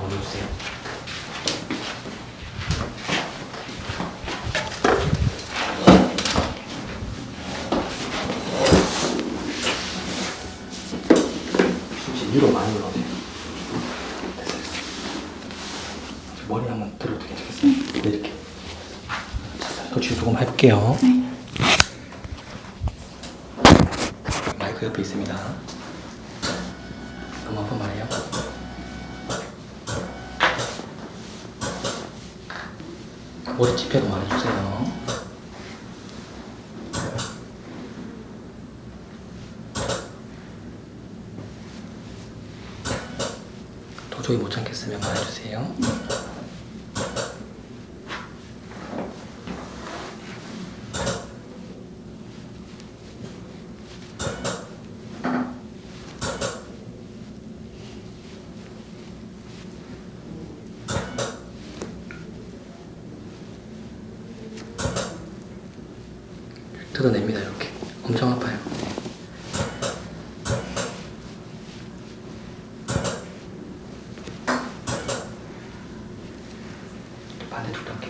올려주세요. 숨쉬 위로 많이 올라오세요. 됐어요. 머리 한번 들어도 괜찮겠어요? 네, 이렇게. 터치 조금 할게요. 네. 마이크 옆에 있습니다. 너무 아픈 말이에요. 머리 찝혀도 말해주세요. 도저히 못 참겠으면 말해주세요. 뜯어냅니다. 이렇게 엄청 아파요. 반대쪽도 할게요.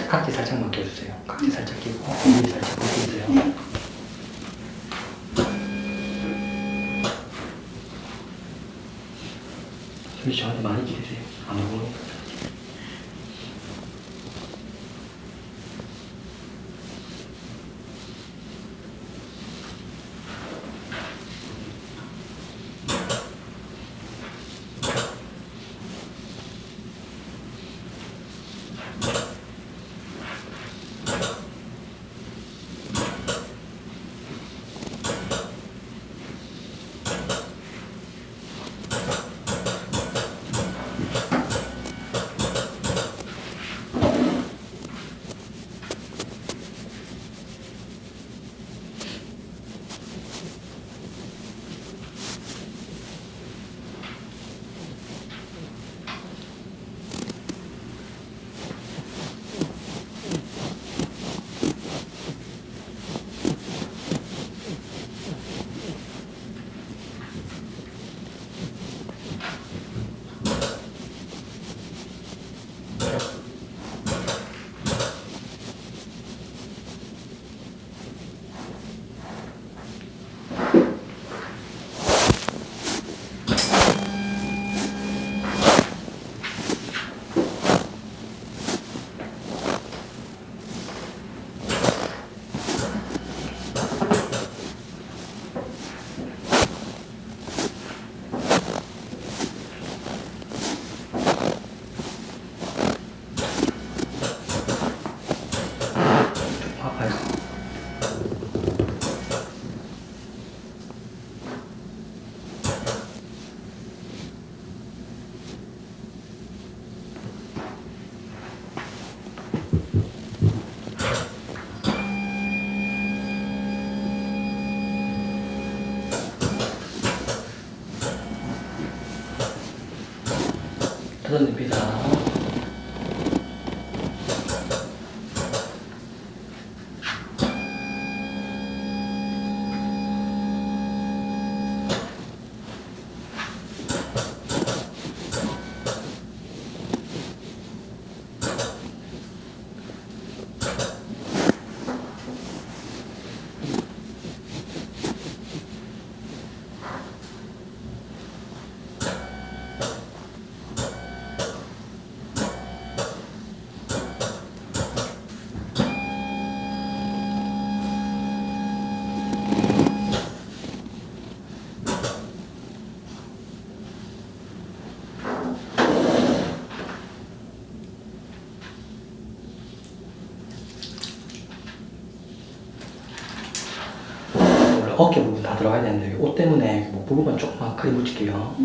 각지 살짝만 껴주세요. 각지 살짝 끼고 입이 살짝 꺾이세요. 네. 숨이 저한테 많이 기대세요. 안 오고. 아파요. 뜯어냅니다. 어깨 부분 다 들어가야 되는데 옷 때문에 목 부분만 조금만 크게 묻힐게요.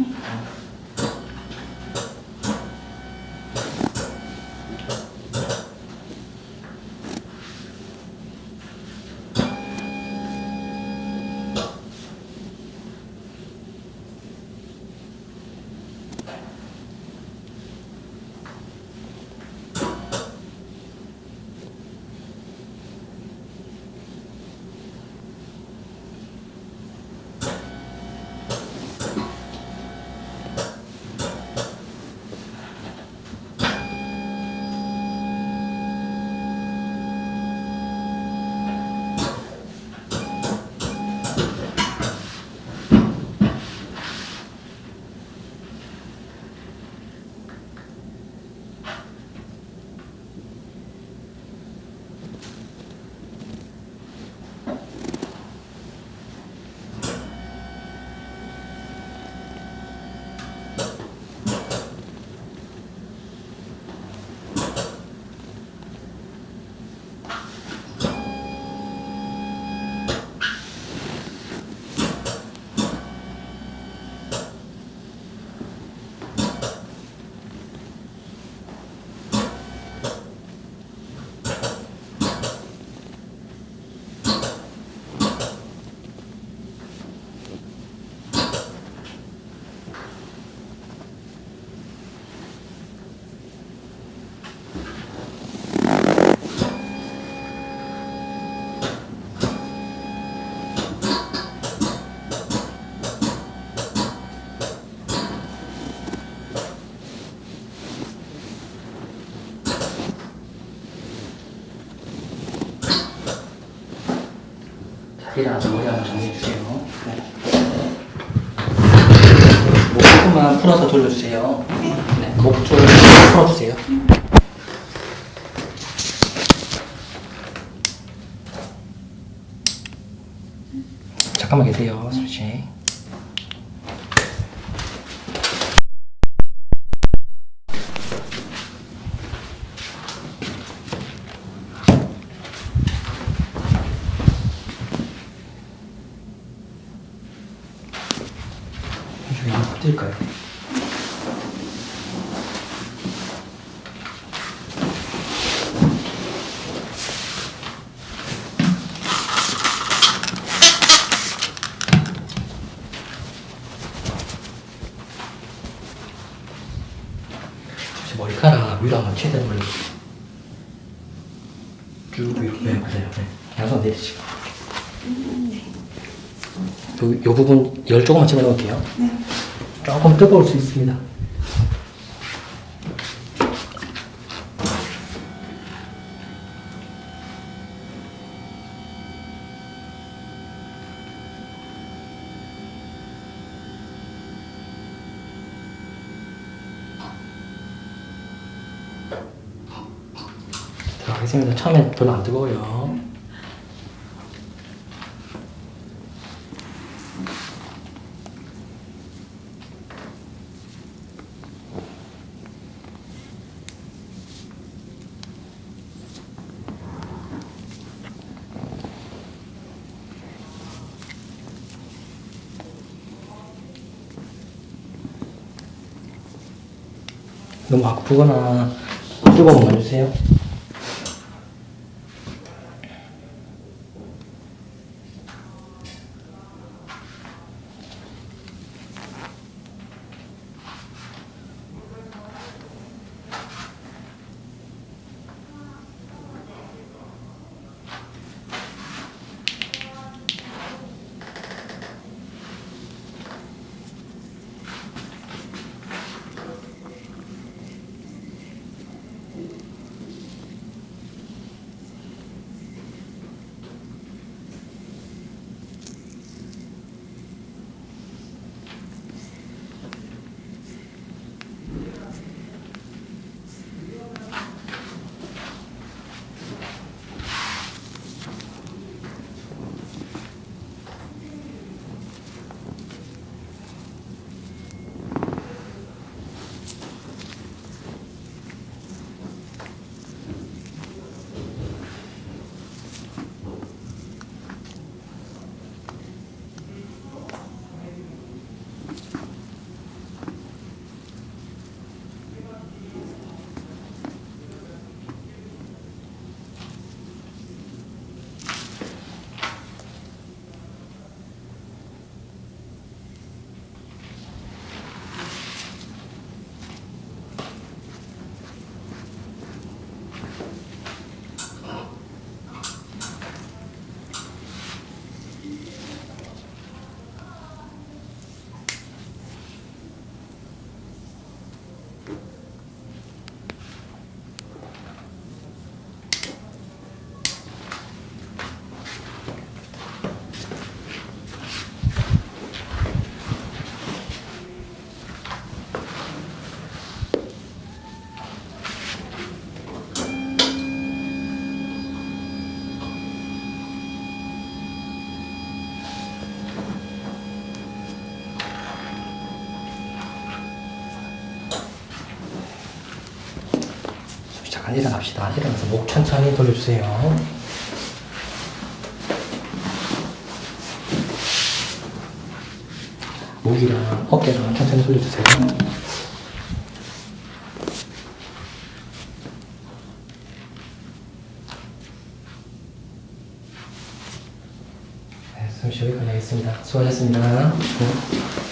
일어나서 머리 한번 정리해주세요. 네. 목 조금만 풀어서 돌려주세요. 네, 목 좀 풀어주세요. 잠깐만 계세요, 수씨. 이거 뜰까요? 머리카락 위로 한번 최대한 올리고 쭉 위로. 네, 맞아요. 네. 양손 내리시고. 요 부분 열 조금만 집어넣을게요. 네. 조금 뜨거울 수 있습니다. 들어가겠습니다. 처음엔 별로 안 뜨거워요. 너무 아프거나 뜨거운 거 주세요. 일어납시다. 일어나서 목 천천히 돌려주세요. 목이랑 어깨랑 천천히 돌려주세요. 네, 숨 쉬고 가겠습니다. 수고하셨습니다. 네.